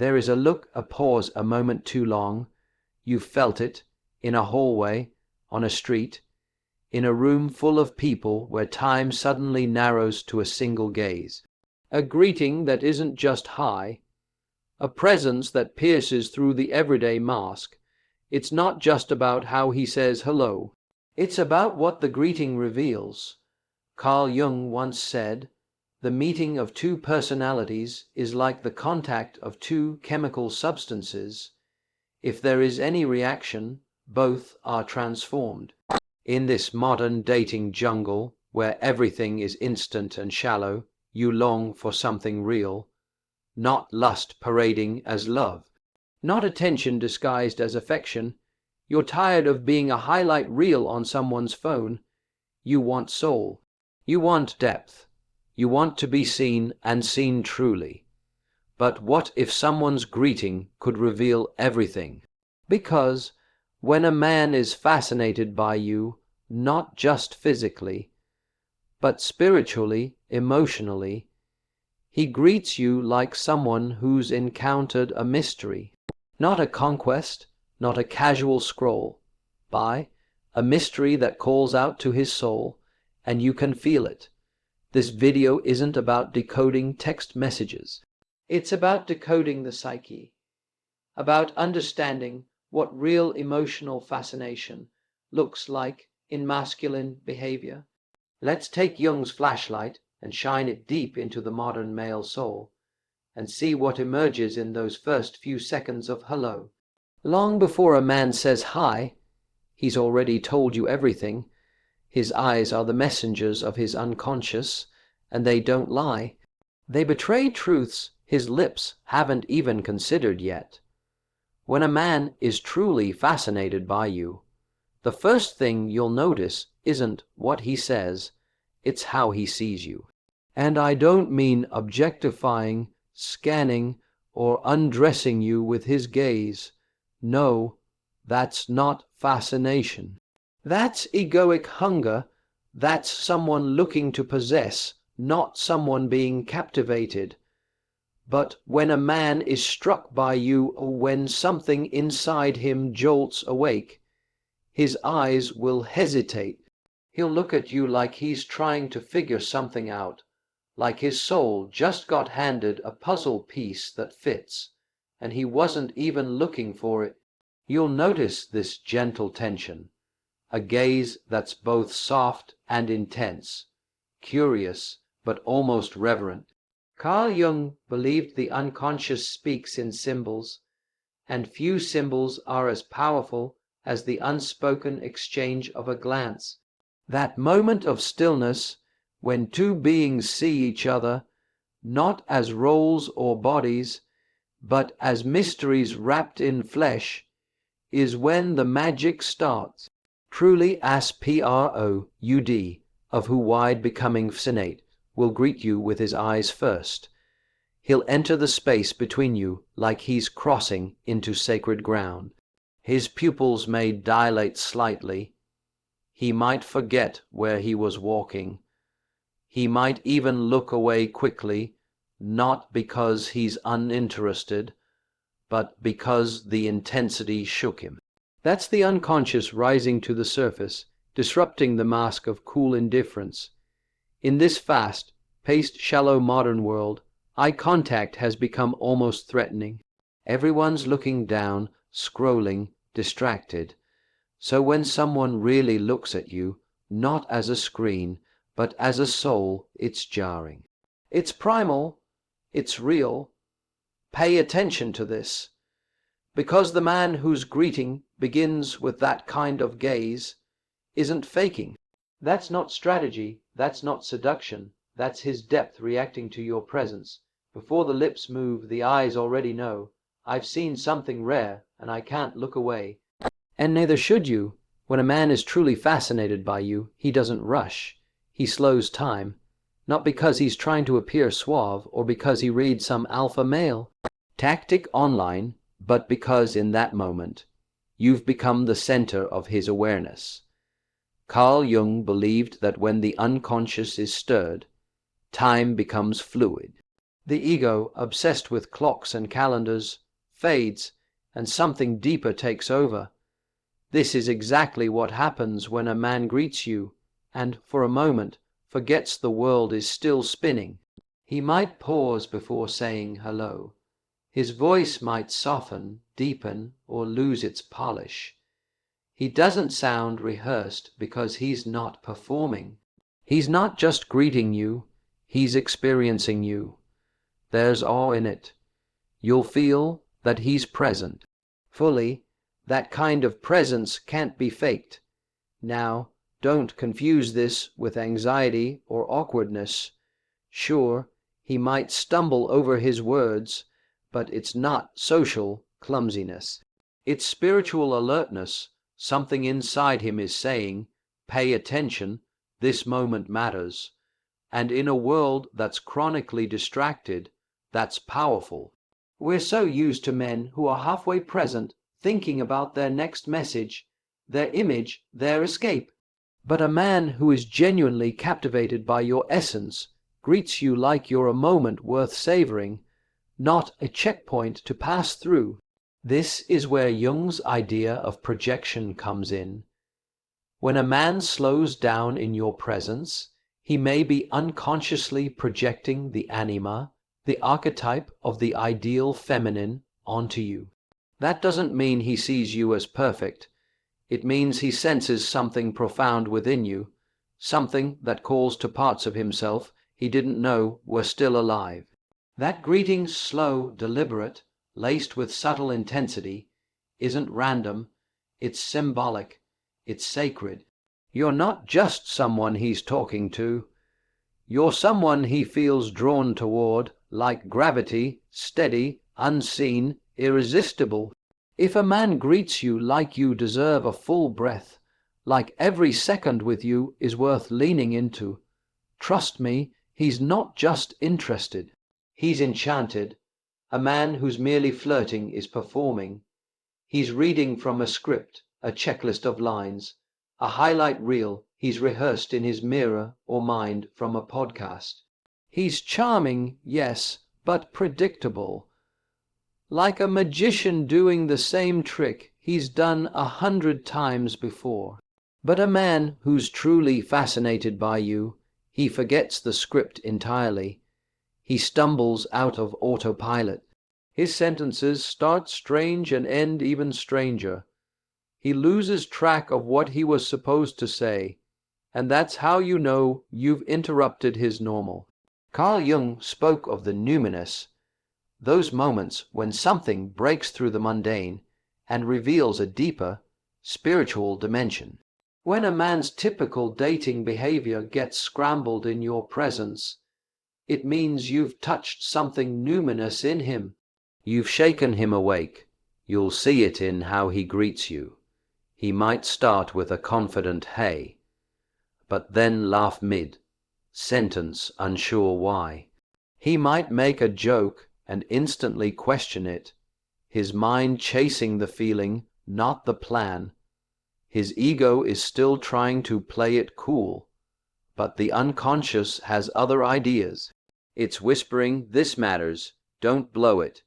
There is a look, a pause, a moment too long. You've felt it, in a hallway, on a street, in a room full of people where time suddenly narrows to a single gaze. A greeting that isn't just hi, a presence that pierces through the everyday mask. It's not just about how he says hello. It's about what the greeting reveals. Carl Jung once said, "The meeting of two personalities is like the contact of two chemical substances. If there is any reaction, both are transformed." In this modern dating jungle, where everything is instant and shallow, you long for something real. Not lust parading as love. Not attention disguised as affection. You're tired of being a highlight reel on someone's phone. You want soul. You want depth. You want to be seen, and seen truly. But what if someone's greeting could reveal everything? Because when a man is fascinated by you, not just physically, but spiritually, emotionally, he greets you like someone who's encountered a mystery. Not a conquest, not a casual scroll by, a mystery that calls out to his soul, and you can feel it. This video isn't about decoding text messages. It's about decoding the psyche, about understanding what real emotional fascination looks like in masculine behavior. Let's take Jung's flashlight and shine it deep into the modern male soul, and see what emerges in those first few seconds of hello. Long before a man says hi, he's already told you everything. His eyes are the messengers of his unconscious, and they don't lie. They betray truths his lips haven't even considered yet. When a man is truly fascinated by you, the first thing you'll notice isn't what he says, it's how he sees you. And I don't mean objectifying, scanning, or undressing you with his gaze. No, that's not fascination. That's egoic hunger. That's someone looking to possess, not someone being captivated. But when a man is struck by you, or when something inside him jolts awake, his eyes will hesitate. He'll look at you like he's trying to figure something out, like his soul just got handed a puzzle piece that fits, and he wasn't even looking for it. You'll notice this gentle tension, a gaze that's both soft and intense, curious but almost reverent. Carl Jung believed the unconscious speaks in symbols, and few symbols are as powerful as the unspoken exchange of a glance. That moment of stillness when two beings see each other, not as roles or bodies, but as mysteries wrapped in flesh, is when the magic starts. Truly as Proud, of who wide becoming fascinate, will greet you with his eyes first. He'll enter the space between you like he's crossing into sacred ground. His pupils may dilate slightly. He might forget where he was walking. He might even look away quickly, not because he's uninterested, but because the intensity shook him. That's the unconscious rising to the surface, disrupting the mask of cool indifference. In this fast-paced, shallow modern world, eye contact has become almost threatening. Everyone's looking down, scrolling, distracted. So when someone really looks at you, not as a screen, but as a soul, it's jarring. It's primal. It's real. Pay attention to this. Because the man whose greeting begins with that kind of gaze isn't faking. That's not strategy. That's not seduction. That's his depth reacting to your presence. Before the lips move, the eyes already know. I've seen something rare, and I can't look away. And neither should you. When a man is truly fascinated by you, he doesn't rush. He slows time. Not because he's trying to appear suave or because he reads some alpha male tactic online, but because in that moment, you've become the center of his awareness. Carl Jung believed that when the unconscious is stirred, time becomes fluid. The ego, obsessed with clocks and calendars, fades, and something deeper takes over. This is exactly what happens when a man greets you, and, for a moment, forgets the world is still spinning. He might pause before saying hello. His voice might soften, deepen, or lose its polish. He doesn't sound rehearsed because he's not performing. He's not just greeting you, he's experiencing you. There's awe in it. You'll feel that he's present. Fully, that kind of presence can't be faked. Now, don't confuse this with anxiety or awkwardness. Sure, he might stumble over his words, but it's not social clumsiness. It's spiritual alertness. Something inside him is saying, pay attention, this moment matters. And in a world that's chronically distracted, that's powerful. We're so used to men who are halfway present, thinking about their next message, their image, their escape. But a man who is genuinely captivated by your essence greets you like you're a moment worth savoring, not a checkpoint to pass through. This is where Jung's idea of projection comes in. When a man slows down in your presence, he may be unconsciously projecting the anima, the archetype of the ideal feminine, onto you. That doesn't mean he sees you as perfect. It means he senses something profound within you, something that calls to parts of himself he didn't know were still alive. That greeting, slow, deliberate, laced with subtle intensity, isn't random, it's symbolic, it's sacred. You're not just someone he's talking to. You're someone he feels drawn toward, like gravity, steady, unseen, irresistible. If a man greets you like you deserve a full breath, like every second with you is worth leaning into, trust me, he's not just interested. He's enchanted. A man who's merely flirting is performing. He's reading from a script, a checklist of lines, a highlight reel he's rehearsed in his mirror or mind from a podcast. He's charming, yes, but predictable. Like a magician doing the same trick he's done 100 times before. But a man who's truly fascinated by you, he forgets the script entirely. He stumbles out of autopilot. His sentences start strange and end even stranger. He loses track of what he was supposed to say, and that's how you know you've interrupted his normal. Carl Jung spoke of the numinous, those moments when something breaks through the mundane and reveals a deeper, spiritual dimension. When a man's typical dating behavior gets scrambled in your presence, it means you've touched something numinous in him. You've shaken him awake. You'll see it in how he greets you. He might start with a confident hey, but then laugh mid-sentence, unsure why. He might make a joke and instantly question it, his mind chasing the feeling, not the plan. His ego is still trying to play it cool, but the unconscious has other ideas. It's whispering, this matters, don't blow it.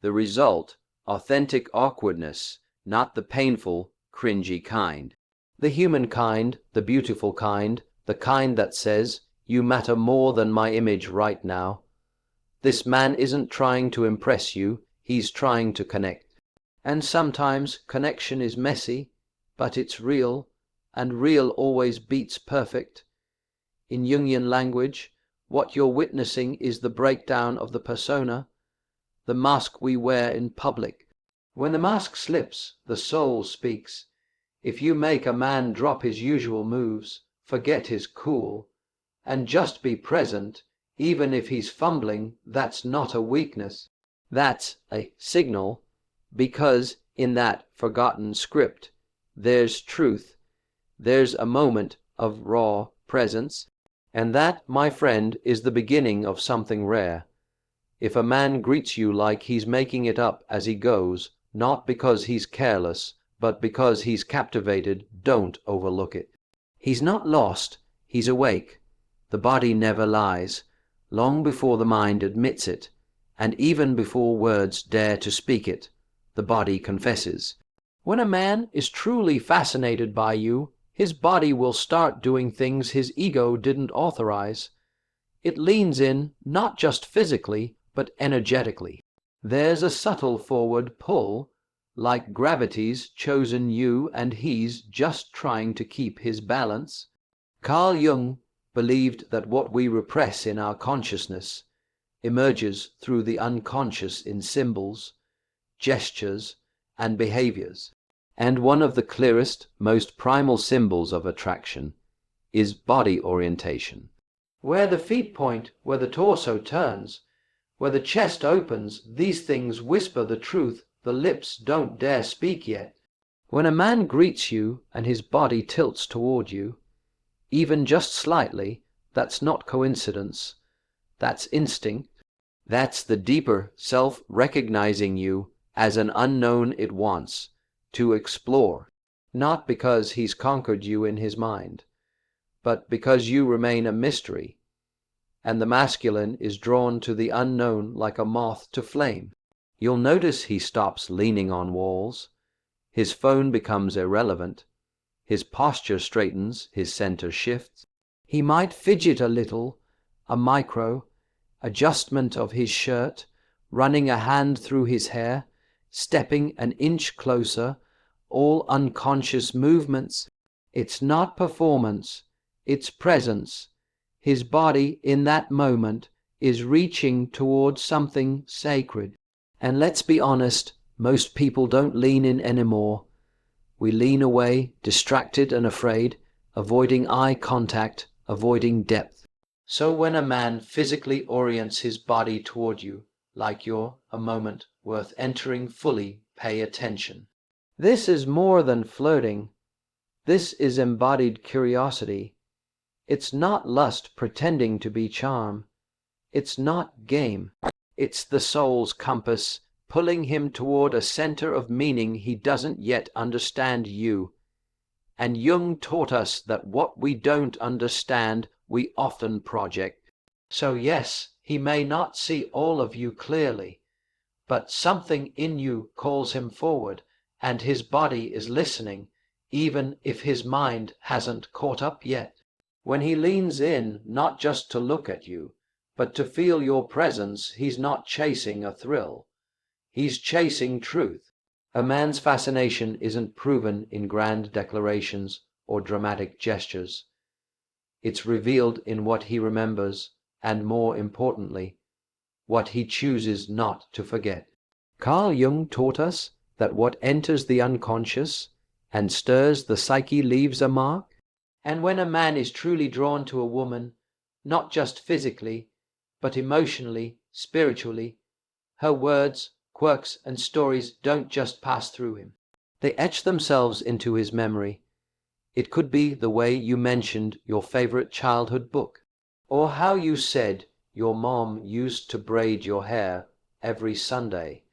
The result, authentic awkwardness, not the painful, cringy kind. The human kind, the beautiful kind, the kind that says, you matter more than my image right now. This man isn't trying to impress you, he's trying to connect. And sometimes connection is messy, but it's real, and real always beats perfect. In Jungian language, what you're witnessing is the breakdown of the persona, the mask we wear in public. When the mask slips, the soul speaks. If you make a man drop his usual moves, forget his cool, and just be present, even if he's fumbling, that's not a weakness. That's a signal, because in that forgotten script, there's truth. There's a moment of raw presence, and that, my friend, is the beginning of something rare. If a man greets you like he's making it up as he goes, not because he's careless, but because he's captivated, don't overlook it. He's not lost, he's awake. The body never lies. long before the mind admits it, and even before words dare to speak it, the body confesses. When a man is truly fascinated by you, his body will start doing things his ego didn't authorize. It leans in, not just physically, but energetically. There's a subtle forward pull, like gravity's chosen you and he's just trying to keep his balance. Carl Jung believed that what we repress in our consciousness emerges through the unconscious in symbols, gestures, and behaviors. And one of the clearest, most primal symbols of attraction is body orientation. Where the feet point, where the torso turns, where the chest opens, these things whisper the truth the lips don't dare speak yet. When a man greets you and his body tilts toward you, even just slightly, that's not coincidence. That's instinct. That's the deeper self recognizing you as an unknown it wants to explore, not because he's conquered you in his mind, but because you remain a mystery, and the masculine is drawn to the unknown like a moth to flame. You'll notice he stops leaning on walls, his phone becomes irrelevant, his posture straightens, his center shifts. He might fidget a little, a micro adjustment of his shirt, running a hand through his hair, stepping an inch closer, all unconscious movements. It's not performance, it's presence. His body in that moment is reaching towards something sacred. And let's be honest, most people don't lean in anymore. We lean away, distracted and afraid, avoiding eye contact, avoiding depth. So when a man physically orients his body toward you, like you're a moment worth entering fully, pay attention. This is more than flirting. This is embodied curiosity. It's not lust pretending to be charm. It's not game. It's the soul's compass, pulling him toward a center of meaning he doesn't yet understand you. And Jung taught us that what we don't understand, we often project. So yes, he may not see all of you clearly, but something in you calls him forward, and his body is listening, even if his mind hasn't caught up yet. When he leans in, not just to look at you, but to feel your presence, he's not chasing a thrill. He's chasing truth. A man's fascination isn't proven in grand declarations or dramatic gestures. It's revealed in what he remembers, and more importantly, what he chooses not to forget. Carl Jung taught us that what enters the unconscious and stirs the psyche leaves a mark. And when a man is truly drawn to a woman, not just physically, but emotionally, spiritually, her words, quirks, and stories don't just pass through him. They etch themselves into his memory. It could be the way you mentioned your favorite childhood book, or how you said your mom used to braid your hair every Sunday.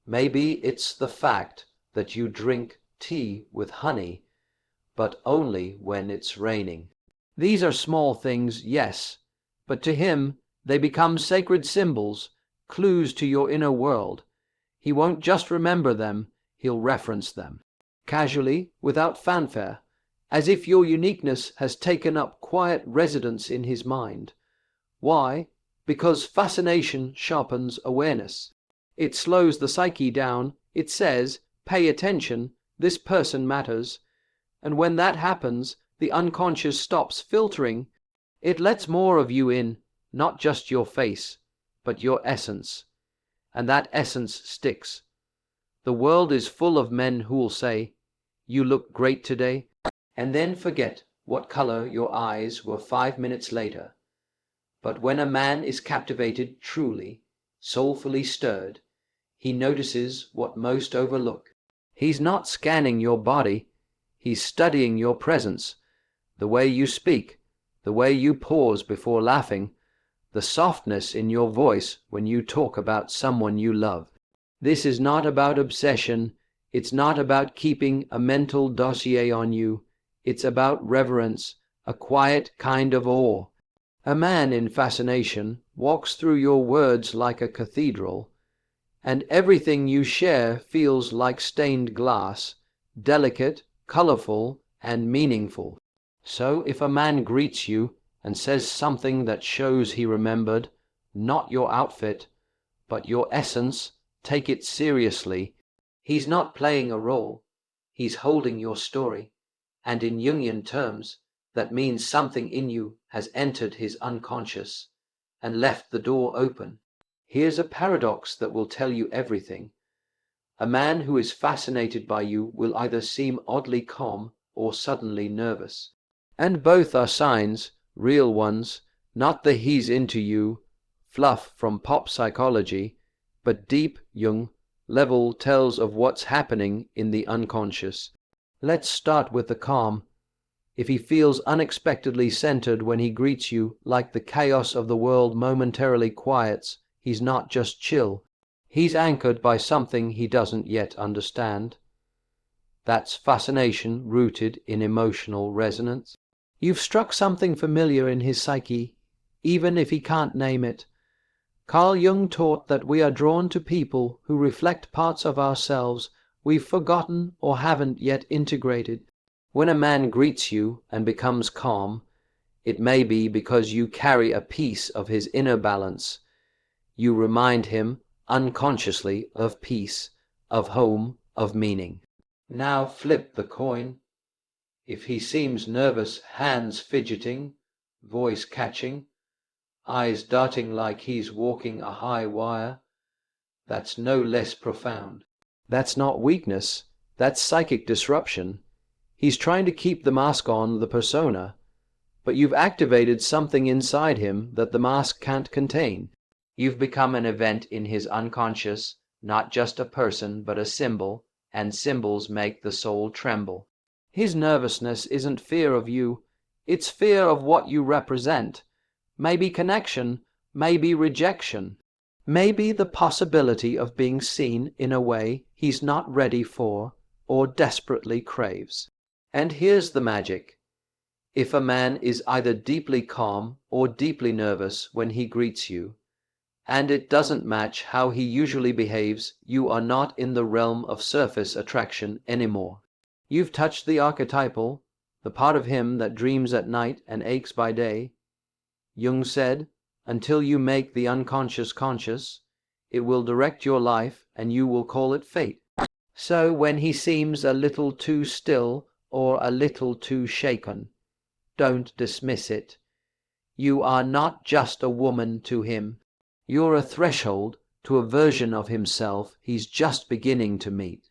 Maybe it's the fact that you drink tea with honey, but only when it's raining. These are small things, yes, but to him they become sacred symbols, clues to your inner world. He won't just remember them, he'll reference them. Casually, without fanfare, as if your uniqueness has taken up quiet residence in his mind. Why? Because fascination sharpens awareness. It slows the psyche down. It says, pay attention, this person matters. And when that happens, the unconscious stops filtering. It lets more of you in, not just your face, but your essence. And that essence sticks. The world is full of men who'll say, you look great today, and then forget what color your eyes were 5 minutes later. But when a man is captivated truly, soulfully stirred, he notices what most overlook. He's not scanning your body, he's studying your presence, the way you speak, the way you pause before laughing, the softness in your voice when you talk about someone you love. This is not about obsession, it's not about keeping a mental dossier on you, it's about reverence, a quiet kind of awe. A man in Fascination walks through your words like a cathedral, and everything you share feels like stained glass, delicate, colorful, and meaningful. So if a man greets you and says something that shows he remembered, not your outfit, but your essence, take it seriously. He's not playing a role, he's holding your story. And in Jungian terms, that means something in you has entered his unconscious and left the door open. Here's a paradox that will tell you everything. A man who is fascinated by you will either seem oddly calm or suddenly nervous. And both are signs, real ones, not the he's into you fluff from pop psychology, but deep Jung level tells of what's happening in the unconscious. Let's start with the calm. If he feels unexpectedly centered when he greets you, like the chaos of the world momentarily quiets, he's not just chill. He's anchored by something he doesn't yet understand. That's fascination rooted in emotional resonance. You've struck something familiar in his psyche, even if he can't name it. Carl Jung taught that we are drawn to people who reflect parts of ourselves we've forgotten or haven't yet integrated. When a man greets you and becomes calm, it may be because you carry a piece of his inner balance. You remind him unconsciously of peace, of home, of meaning. Now flip the coin. If he seems nervous, hands fidgeting, voice catching, eyes darting like he's walking a high wire, that's no less profound. That's not weakness, that's psychic disruption. He's trying to keep the mask on the persona, but you've activated something inside him that the mask can't contain. You've become an event in his unconscious, not just a person but a symbol, and symbols make the soul tremble. His nervousness isn't fear of you, it's fear of what you represent. Maybe connection, maybe rejection, maybe the possibility of being seen in a way he's not ready for or desperately craves. And here's the magic. If a man is either deeply calm or deeply nervous when he greets you, and it doesn't match how he usually behaves, you are not in the realm of surface attraction anymore. You've touched the archetypal, the part of him that dreams at night and aches by day. Jung said, until you make the unconscious conscious, it will direct your life and you will call it fate. So when he seems a little too still or a little too shaken, don't dismiss it. You are not just a woman to him. You're a threshold to a version of himself he's just beginning to meet.